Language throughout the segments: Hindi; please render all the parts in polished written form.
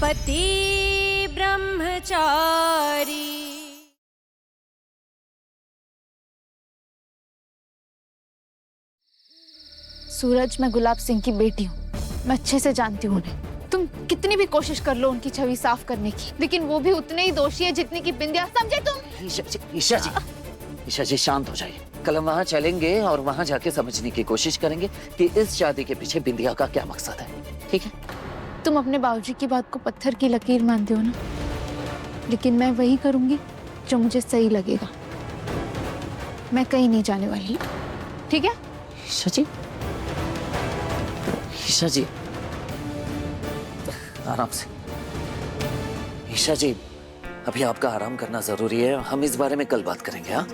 पति ब्रह्मचारी। सूरज, मैं गुलाब सिंह की बेटी हूँ, मैं अच्छे से जानती हूँ उन्हें। तुम कितनी भी कोशिश कर लो उनकी छवि साफ करने की, लेकिन वो भी उतने ही दोषी है जितनी की बिंदिया, समझे तुम? ईशा जी शांत हो जाइए। कल हम वहाँ चलेंगे और वहाँ जाके समझने की कोशिश करेंगे कि इस शादी के पीछे बिंदिया का क्या मकसद है, ठीक है? तुम अपने बाबूजी की बात को पत्थर की लकीर मानते हो ना, लेकिन मैं वही करूंगी जो मुझे सही लगेगा। मैं कहीं नहीं जाने वाली, ठीक है? ईशा जी, ईशा जी आराम से। ईशा जी, अभी आपका आराम करना जरूरी है, हम इस बारे में कल बात करेंगे। हाँ,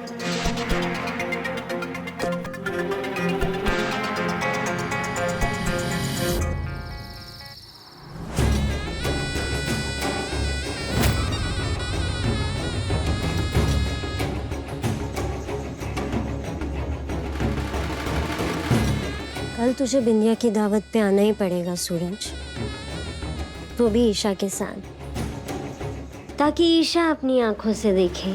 कल तुझे बिंदिया की दावत पे आना ही पड़ेगा सूरज, वो भी ईशा के साथ, ताकि ईशा अपनी आंखों से देखे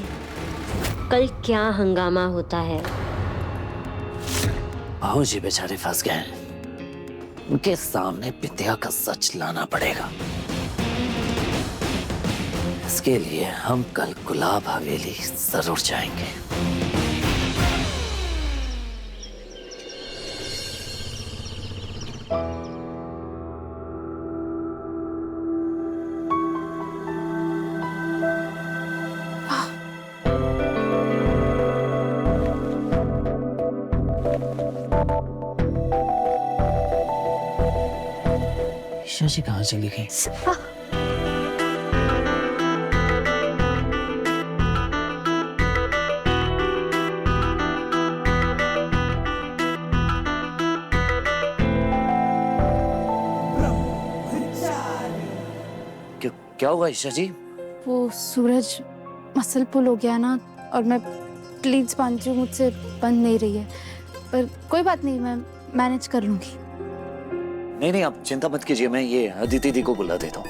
कल क्या हंगामा होता है। बाबूजी बेचारे फंस गए हैं, उनके सामने बिंदिया का सच लाना पड़ेगा। इसके लिए हम कल गुलाब हवेली जरूर जाएंगे। ईशा जी कहाँ चली गई? क्या हुआ ईशा जी? वो सूरज मसल पुल हो गया ना, और मैं प्लीज बांध हूँ, मुझसे बंद नहीं रही है, पर कोई बात नहीं, मैं मैनेज कर लूंगी। नहीं, आप चिंता मत कीजिए, मैं ये अदिति दी को बुला देता हूँ।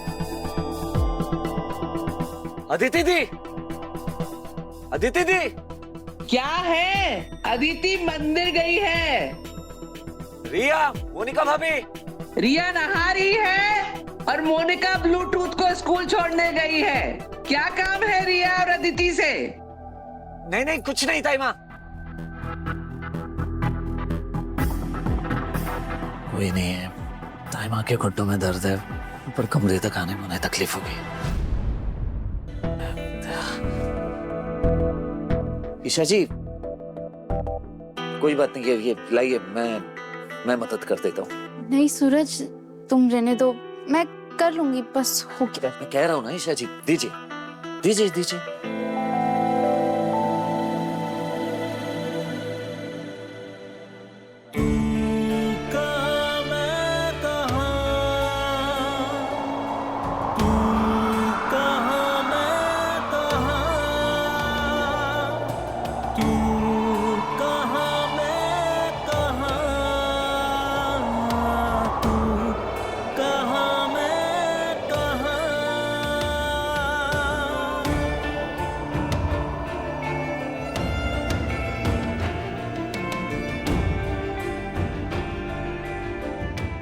अदिति दी, अदिति दी। क्या है? अदिति मंदिर गई है। रिया, मोनिका भाभी। रिया नहा रही है और मोनिका ब्लूटूथ को स्कूल छोड़ने गई है। क्या काम है रिया और अदिति से? नहीं, कुछ नहीं ताई माँ। कोई नहीं है, ताई माँ के घुटनों में दर्द है, पर कमरे तक आने में उन्हें तकलीफ होगी। ईशा जी, कोई बात नहीं है, ये लाइए, मैं मदद कर देता हूँ। नहीं सूरज, तुम रहने दो, मैं कर लूंगी, बस हो गया। मैं कह रहा हूँ ना ईशा जी, दीजिए दीजिए दीजिए।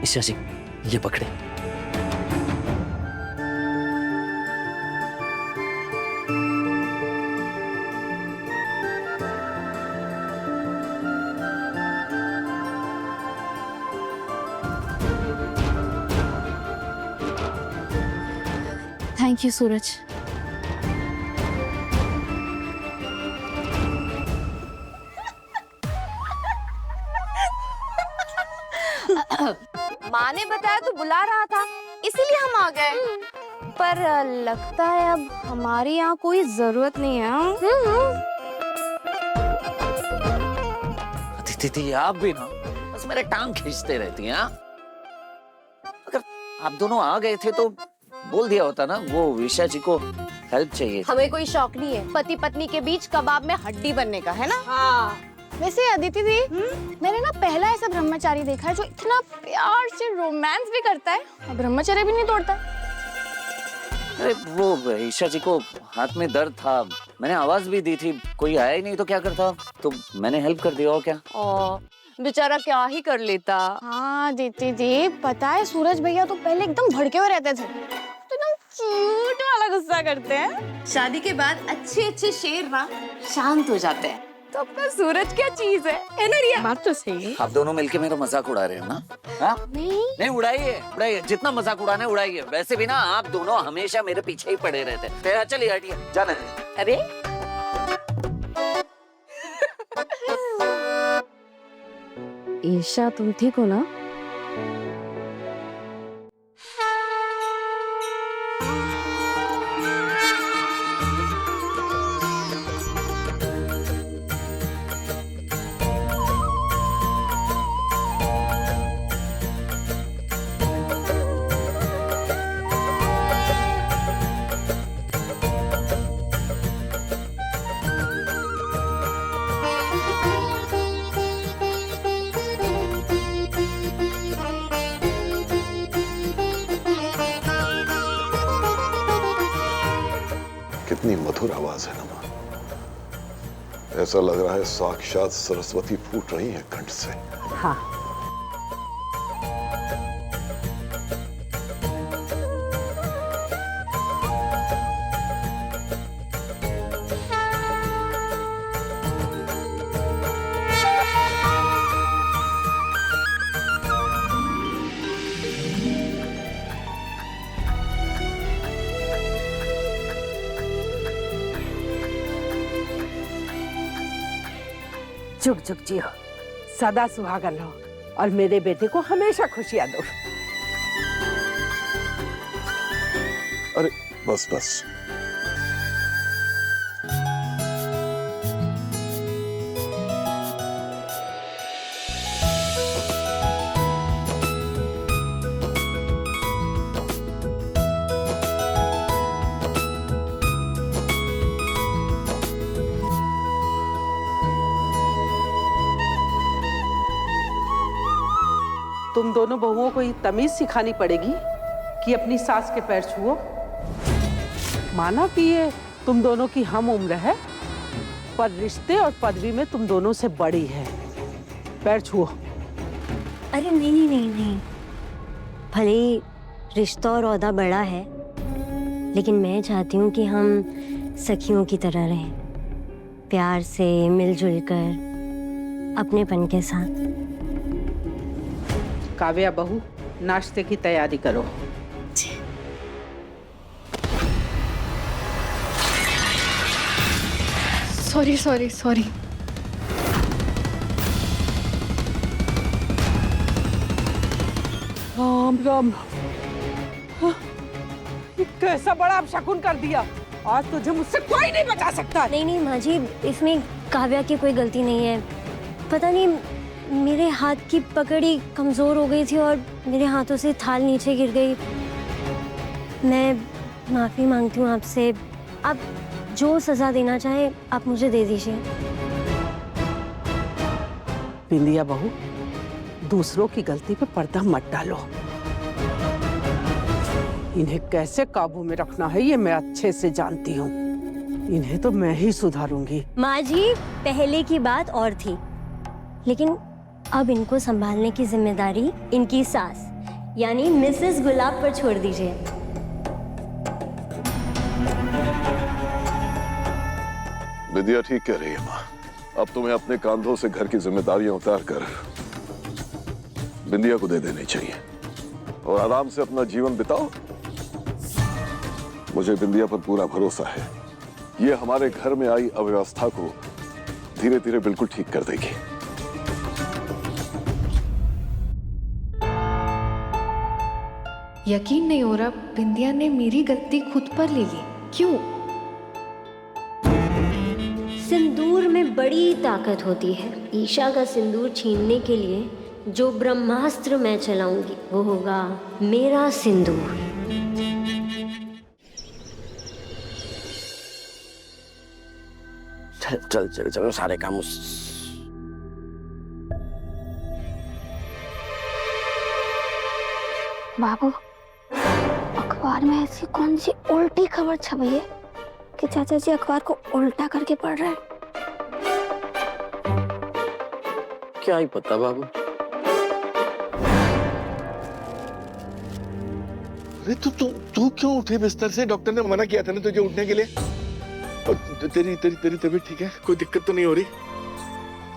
ईशा जी, ये पकड़े। थैंक यू सूरज। माँ ने बताया तो बुला रहा था, इसीलिए हम आ गए। पर लगता है अब हमारी यहाँ कोई जरूरत नहीं है। अदिति, आप भी ना बस मेरे टांग खींचते रहती हैं। अगर आप दोनों आ गए थे तो बोल दिया होता ना, वो ईशा जी को हेल्प चाहिए। हमें कोई शौक नहीं है पति पत्नी के बीच कबाब में हड्डी बनने का, है ना? हाँ। वैसे अदिति दी, मैंने ना पहला ऐसा ब्रह्मचारी देखा है जो इतना प्यार से रोमांस भी करता है और ब्रह्मचर्य भी नहीं तोड़ता। अरे वो ईशा जी को हाथ में दर्द था, मैंने आवाज भी दी थी, कोई आया ही नहीं तो क्या करता, तो मैंने हेल्प कर दिया और क्या। ओ बेचारा क्या ही कर लेता। हाँ दीदी जी, पता है सूरज भैया तो पहले एकदम भड़के हुए रहते थे, तो एकदम क्यूट वाला गुस्सा करते हैं। शादी के बाद अच्छे अच्छे शेर ना शांत हो जाते हैं, तो अपना सूरज क्या चीज है ना रिया? बात तो सही है। आप दोनों मिलके मेरा मजाक उड़ा रहे हो ना? हाँ? नहीं उड़ाइए उड़ाइए, जितना मजाक उड़ाने उड़ाइए। वैसे भी ना आप दोनों हमेशा मेरे पीछे ही पड़े रहते हैं। चलिए हटिए, जाने दीजिए। अरे ईशा तुम ठीक हो ना? कितनी मधुर आवाज है नमा, ऐसा लग रहा है साक्षात सरस्वती फूट रही है कंठ से। हाँ जुग जुग जियो, सदा सुहागन रहो और मेरे बेटे को हमेशा खुशियां दो। अरे बस बस, तुम दोनों बहुओं को ये तमीज सिखानी पड़ेगी कि अपनी सास के पैर छुओ। माना कि ये तुम दोनों की हम उम्र है, पर रिश्ते और पदवी में तुम दोनों से बड़ी है। पैर छुओ। अरे नहीं नहीं नहीं नहीं, भले ही रिश्ता और ओहदा बड़ा है, लेकिन मैं चाहती हूँ कि हम सखियों की तरह रहें, प्यार से मिलजुल कर अपनेपन के साथ। काव्या बहू, नाश्ते की तैयारी करो। Sorry sorry sorry. Ram Ram, ये कैसा बड़ा अपशकुन कर दिया। आज तुझे मुझसे कोई नहीं बचा सकता। नहीं नहीं माँ जी, इसमें काव्या की कोई गलती नहीं है। पता नहीं मेरे हाथ की पकड़ी कमजोर हो गई थी और मेरे हाथों से थाल नीचे गिर गई। मैं माफी मांगती हूँ आपसे। आप जो सजा देना चाहे आप मुझे दे दीजिए। बिंदिया बहू, दूसरों की गलती पे पर्दा मत डालो। इन्हें कैसे काबू में रखना है ये मैं अच्छे से जानती हूँ। इन्हें तो मैं ही सुधारूंगी। माँ जी, पहले की बात और थी, लेकिन अब इनको संभालने की जिम्मेदारी इनकी सास यानी मिसेस गुलाब पर छोड़ दीजिए। विद्या ठीक कह रही है माँ। अब तुम्हें अपने कंधों से घर की जिम्मेदारियां उतार कर बिंदिया को दे देनी चाहिए और आराम से अपना जीवन बिताओ। मुझे बिंदिया पर पूरा भरोसा है, ये हमारे घर में आई अव्यवस्था को धीरे धीरे बिल्कुल ठीक कर देगी। यकीन नहीं हो रहा, बिंदिया ने मेरी गलती खुद पर ले ली। क्यों? सिंदूर में बड़ी ताकत होती है। ईशा का सिंदूर छीनने के लिए जो ब्रह्मास्त्र मैं चलाऊंगी वो होगा मेरा सिंदूर। चल चल चलो, सारे काम बाबू, अखबार। अखबार में ऐसी कौन सी उल्टी खबर छपी है कि चाचा जी अखबार को उल्टा करके पढ़ रहे हैं? क्या ही पता बाबू। अरे तू क्यों उठे बिस्तर से? डॉक्टर ने मना किया था ना तुझे उठने के लिए। और तेरी तबीयत ठीक है? कोई दिक्कत तो नहीं हो रही?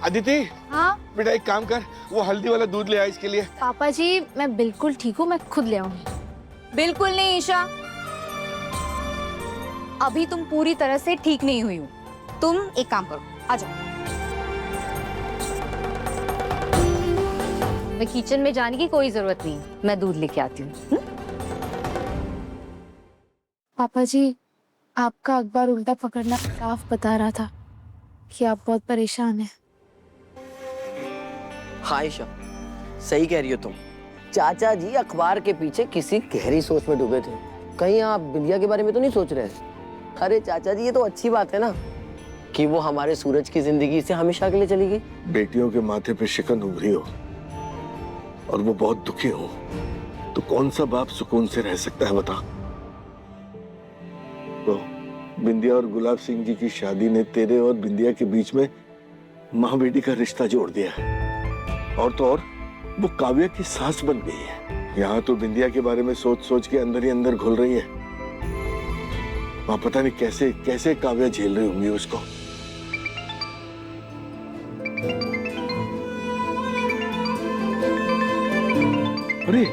अदिति, हाँ बेटा एक काम कर, वो हल्दी वाला दूध ले आ इसके लिए। पापा जी मैं बिल्कुल ठीक हूँ, मैं खुद ले आऊंगी। बिल्कुल नहीं ईशा, अभी तुम पूरी तरह से ठीक नहीं हुई हो। तुम एक काम करो, आ जाओ। मैं किचन में जाने की कोई जरूरत नहीं, मैं दूध लेके आती हूँ। पापा जी आपका अखबार उल्टा पकड़ना साफ बता रहा था कि आप बहुत परेशान हैं। हाँ ईशा, सही कह रही हो तुम। चाचा जी अखबार के पीछे किसी गहरी सोच में डूबे थे। कहीं आप बिंदिया के बारे में तो नहीं सोच रहे? अरे चाचा जी ये तो अच्छी बात है ना कि वो हमारे सूरज की जिंदगी से हमेशा के लिए चली गई। बेटियों के माथे पे शिकन उभरी हो और वो बहुत दुखी हो तो कौन सा बाप सुकून से रह सकता है बता? तो बिंदिया और गुलाब सिंह जी की शादी ने तेरे और बिंदिया के बीच में माँ बेटी का रिश्ता जोड़ दिया है। और तो और वो काव्या की सास बन गई है। यहाँ तो बिंदिया के बारे में सोच सोच के अंदर ही अंदर घुल रही है। माँ पता नहीं कैसे कैसे काव्या झेल रही होंगी उसको। अरे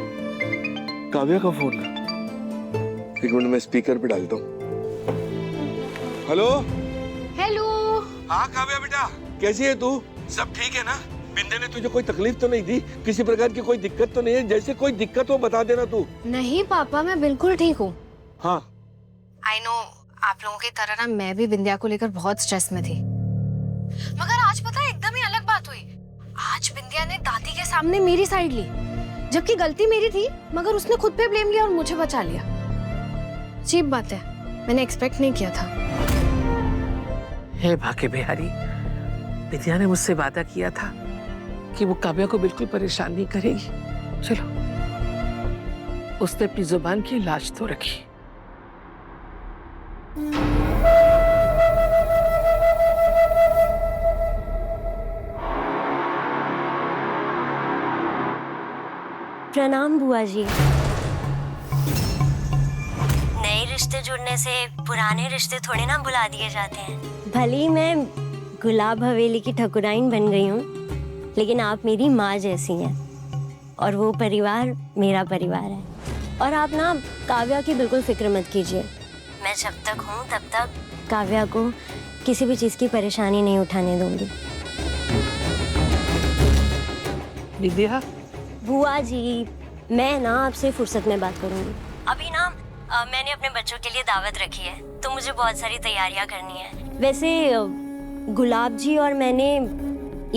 काव्या का फोन है, एक मिनट में स्पीकर पे डालता हूँ। Hello hello. हाँ काव्या बेटा, कैसी है तू? सब ठीक है ना? बिंदे ने तुझे कोई तकलीफ तो नहीं दी? किसी प्रकार की कोई दिक्कत तो नहीं है? जैसे कोई दिक्कत हो बता देना तू। नहीं पापा, मैं बिल्कुल ठीक हूँ। हाँ आई नो, आप लोगों की तरह ना मैं भी बिंदिया को लेकर बहुत स्ट्रेस में थी, मगर आज पता है एकदम ही अलग बात हुई। आज बिंदिया ने दादी के सामने मेरी साइड ली, जबकि गलती मेरी थी, मगर उसने खुद पे ब्लेम लिया और मुझे बचा लिया। अजीब बात है, मैंने एक्सपेक्ट नहीं किया था। हे भाग्य बिहारी, विद्या ने मुझसे वादा किया था कि वो काव्या को बिल्कुल परेशान नहीं करेगी। चलो, उसने अपनी जुबान की लाज तो रखी। प्रणाम बुआ जी। नए रिश्ते जुड़ने से पुराने रिश्ते थोड़े ना भुला दिए जाते हैं। भले ही मैं गुलाब हवेली की ठकुराइन बन गई हूँ, लेकिन आप मेरी माँ जैसी हैं और वो परिवार मेरा परिवार है। और आप ना काव्या की बिल्कुल फिक्र मत कीजिए। मैं जब तक हूँ तब तक काव्या को किसी भी चीज़ की परेशानी नहीं उठाने दूंगी। विद्या, बुआ जी मैं ना आपसे फुर्सत में बात करूंगी। अभी ना मैंने अपने बच्चों के लिए दावत रखी है, तो मुझे बहुत सारी तैयारियां करनी है। वैसे गुलाब जी और मैंने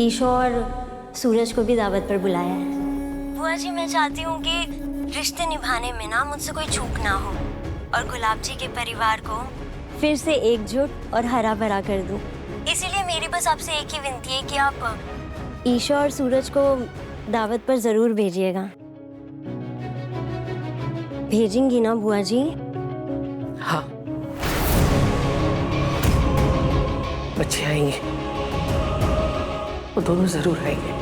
ईशा और सूरज को भी दावत पर बुलाया है। बुआ जी मैं चाहती हूँ कि रिश्ते निभाने में ना मुझसे कोई चूक ना हो और गुलाब जी के परिवार को फिर से एकजुट और हरा भरा कर दूँ। इसीलिए मेरी बस आपसे एक ही विनती है कि आप ईशा और सूरज को दावत पर जरूर भेजिएगा। भेजेंगी ना बुआ जी? हाँ, बच्चे आएंगे, वो दोनों जरूर आएंगे।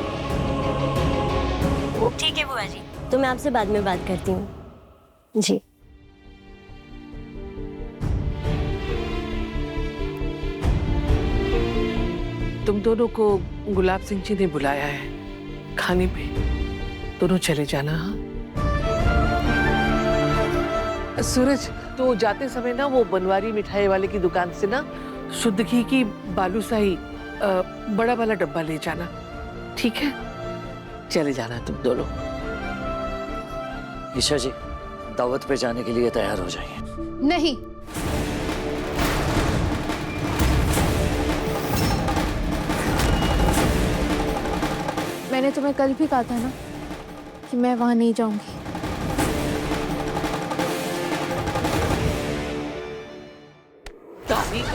ठीक है बुआ जी, तो मैं आपसे बाद में बात करती हूँ जी। तुम दोनों को गुलाब सिंह जी ने बुलाया है खाने पे, दोनों चले जाना। हाँ सूरज, तो जाते समय ना वो बनवारी मिठाई वाले की दुकान से ना शुद्ध घी की बालूशाही बड़ा वाला डब्बा ले जाना, ठीक है? चले जाना तुम दोनों। ईशा जी दावत पे जाने के लिए तैयार हो जाइए। नहीं, मैंने तुम्हें कल भी कहा था ना कि मैं वहां नहीं जाऊंगी।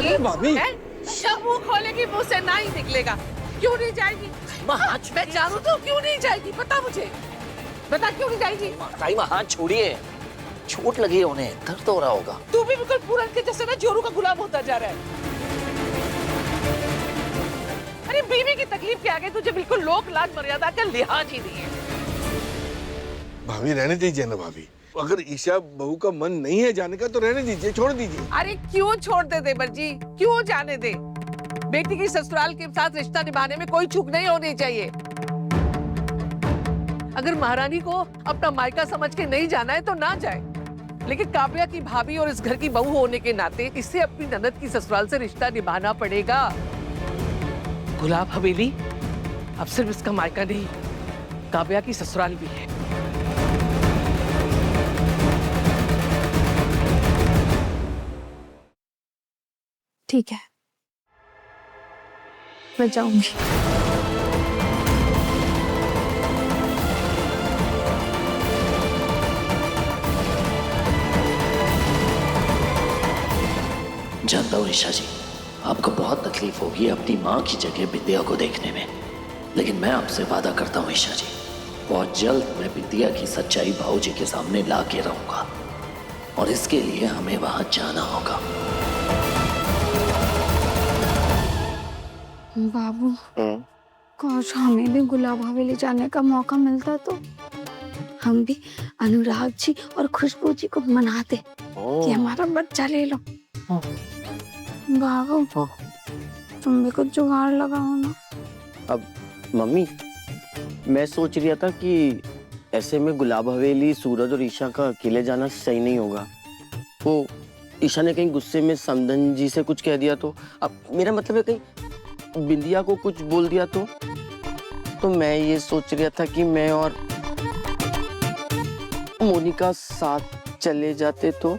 अरे भाभी, जब मुंह खोलेगी मुंह से ना ही निकलेगा। क्यों नहीं जाएगी? मैं जानू तो क्यों नहीं जाएगी? बता मुझे, बता क्यों नहीं जाएगी? ताई माँ हाथ छोड़िए, चोट लगी है उन्हें, दर्द हो रहा होगा। तू भी बिल्कुल पूरन के जैसे ना जोरू का गुलाम होता जा रहा है। अरे बीवी की तकलीफ के आगे तुझे बिल्कुल लोक लाज मर्यादा का लिहाज ही नहीं है। भाभी रहने दीजिए ना भाभी, अगर ईशा बहू का मन नहीं है जाने का तो रहने दीजिए, छोड़ दीजिए। अरे क्यों छोड़ दे देवर जी, क्यों जाने दे? बेटी की ससुराल के साथ रिश्ता निभाने में कोई चूक नहीं होनी चाहिए। अगर महारानी को अपना मायका समझ के नहीं जाना है तो ना जाए, लेकिन काव्या की भाभी और इस घर की बहू होने के नाते इसे अपनी ननद की ससुराल से रिश्ता निभाना पड़ेगा। गुलाब हवेली अब सिर्फ इसका मायका नहीं, काव्या की ससुराल भी है। ठीक है, मैं जाऊंगी। जानता हूँ ईशा जी, आपको बहुत तकलीफ होगी अपनी माँ की जगह बिंदिया को देखने में, लेकिन मैं आपसे वादा करता हूँ ईशा जी, बहुत जल्द मैं बिंदिया की सच्चाई भाऊजी के सामने ला के रहूंगा, और इसके लिए हमें वहां जाना होगा। बाबू, काश हमें भी गुलाब हवेली जाने का मौका मिलता तो हम भी अनुराग जी और खुशबू जी को मनाते कि हमारा बच्चा ले लो। बाबू, तुम भी कुछ जुगाड़ लगाओ ना। अब मम्मी, मैं सोच रहा था कि ऐसे में गुलाब हवेली सूरज और ईशा का अकेले जाना सही नहीं होगा। वो ईशा ने कहीं गुस्से में समदन जी से कुछ कह दिया तो, अब मेरा मतलब है कहीं बिंदिया को कुछ बोल दिया तो मैं ये सोच रहा था कि मैं और मोनिका साथ चले जाते तो।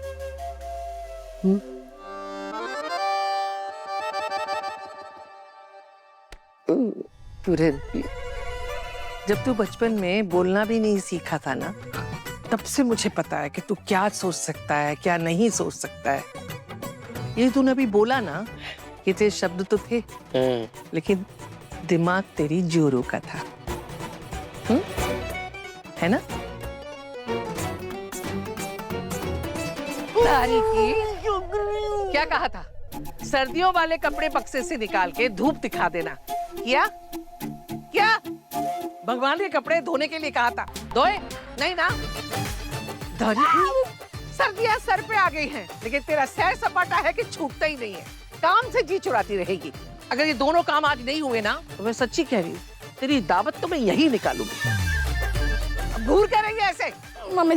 जब तू बचपन में बोलना भी नहीं सीखा था ना, तब से मुझे पता है कि तू क्या सोच सकता है, क्या नहीं सोच सकता है। ये तूने अभी बोला ना, ये तेरे शब्द तो थे, लेकिन दिमाग तेरी जोरों का था, है ना? तारीखी, क्या कहा था? सर्दियों वाले कपड़े बक्से से निकाल के धूप दिखा देना। क्या क्या भगवान के कपड़े धोने के लिए कहा था, धोए नहीं ना? सर्दियां सर पे आ गई हैं, लेकिन तेरा सैर सपाटा है कि छूटता ही नहीं है, काम से जी चुराती रहेगी। अगर ये दोनों काम आज नहीं हुए ना, तो मैं सच्ची कह रही हूँ, तेरी दावत तो मैं यही निकालूंगी। अब घूर कर रही है ऐसे? मम्मी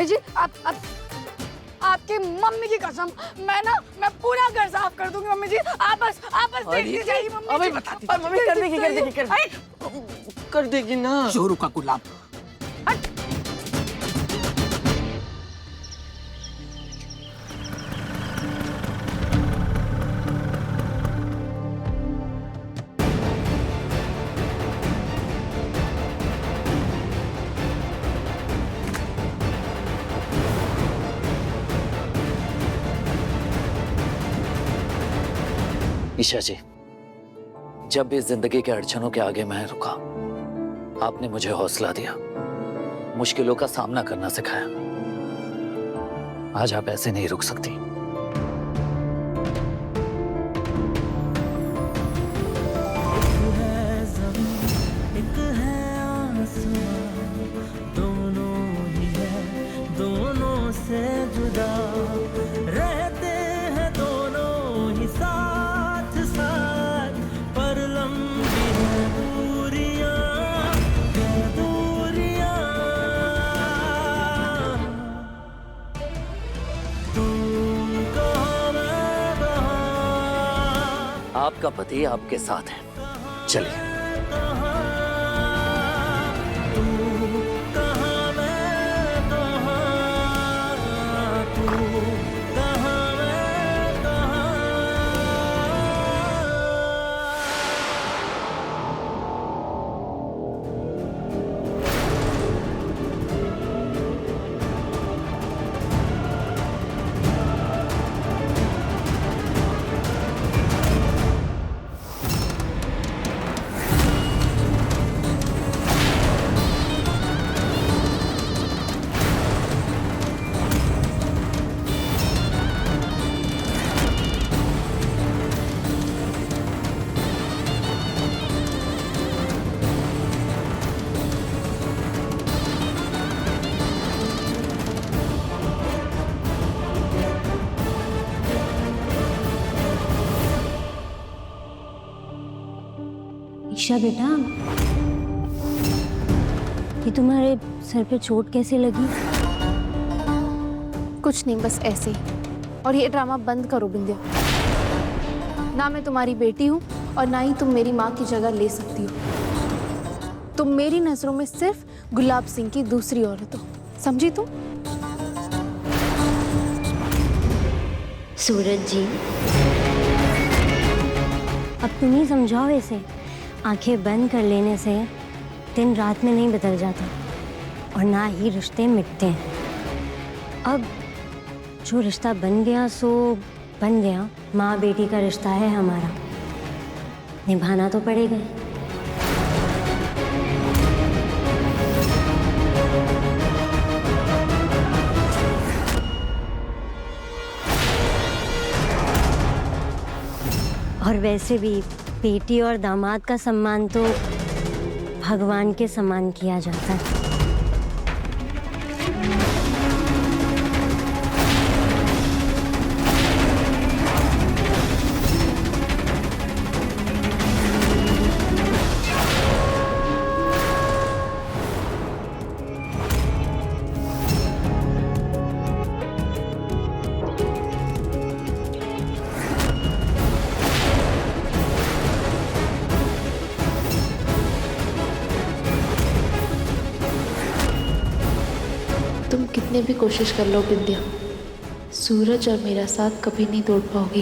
जी, आपकी मम्मी की कसम, मैं पूरा घर साफ कर दूंगी। मम्मी जी, आप बस देखती जाइए। मम्मी अबे बताती, मम्मी कर देगी ना। जोरू का गुलाब। ईशा जी, जब भी जिंदगी के अड़चनों के आगे मैं रुका, आपने मुझे हौसला दिया, मुश्किलों का सामना करना सिखाया। आज आप ऐसे नहीं रुक सकती। दोनों से जुदा रहते हैं, दोनों ही साथ साथ, पर लंबी है दूरियां, दूरियां। तुम कहाँ, मैं कहाँ, आपका पति आपके साथ है, चलिए। ईशा बेटा, ये तुम्हारे सर पे चोट कैसे लगी? कुछ नहीं, बस ऐसे ही। और ये ड्रामा बंद करो बिंदिया। ना मैं तुम्हारी बेटी हूँ और ना ही तुम मेरी माँ की जगह ले सकती हो। तुम मेरी नजरों में सिर्फ गुलाब सिंह की दूसरी औरत हो, समझी तुम? सूरज जी, अब तुम ही समझाओ इसे। आंखें बंद कर लेने से दिन रात में नहीं बदल जाता और ना ही रिश्ते मिटते हैं। अब जो रिश्ता बन गया सो बन गया। माँ बेटी का रिश्ता है हमारा, निभाना तो पड़ेगा। और वैसे भी बेटी और दामाद का सम्मान तो भगवान के समान किया जाता है। तुम कितने भी कोशिश कर लो बिंदिया, सूरज और मेरा साथ कभी नहीं तोड़ पाओगी।